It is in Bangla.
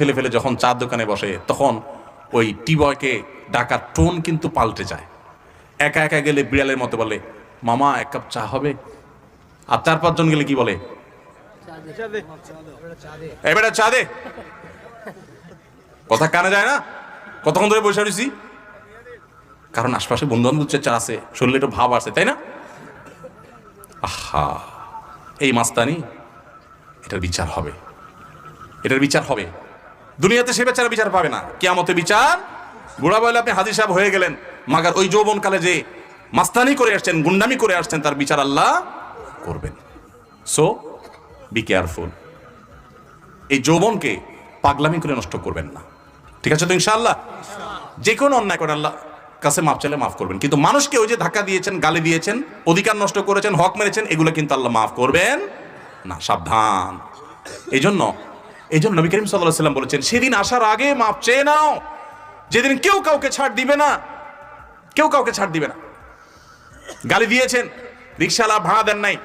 ছেলে ফেলে যখন চার দোকানে বসে তখন ওই টিবয়কে ডাকার টোন কিন্তু পাল্টে যায়। একা একা গেলে বিড়ালের মতো বলে, মামা 1 কাপ চা হবে? আর 4-5 জন গেলে কি বলে, এবারে চা দে। কথা কানে যায় না? কতক্ষণ ধরে বসে রয়েছি, কারণ আশপাশে বন্ধু বান্ধব চা আছে, শরীরে একটু ভাব আছে, তাই না? আহা, এই মাস্তানি, এটার বিচার হবে, এটার বিচার হবে। দুনিয়াতে সে বেচারা বিচার পাবে না, কিয়ামতে বিচার। বুড়া বলে আপনি হাজির সাহেব হয়ে গেলেন, মাগার ওই যৌবনকালে যে মাস্তানি করে আসছেন, গুন্ডামি করে আসছেন, তার বিচার আল্লাহ করবেন। সো বি কেয়ারফুল, এই যৌবনকে পাগলামি করে নষ্ট করবেন না, ঠিক আছে তো? ইনশাআল্লাহ যে কোনো অন্যায় করে আল্লাহ কাছে মাফ চাইলে মাফ করবেন, কিন্তু মানুষকে ওই যে ধাক্কা দিয়েছেন, গালি দিয়েছেন, অধিকার নষ্ট করেছেন, হক মেরেছেন, এগুলো কিন্তু আল্লাহ মাফ করবেন না, সাবধান। এই জন্য নবী করিম সাল্লাল্লাহু আলাইহি ওয়াসাল্লাম বলেছেন, সেদিন আসার আগে মাফ চেয়ে নাও, যেদিন কেউ কাউকে ছাড় দিবে না, কেউ কাউকে ছাড় দিবে না। গালি দিয়েছেন, রিকশাওয়ালা ভাড়া দেন নাই,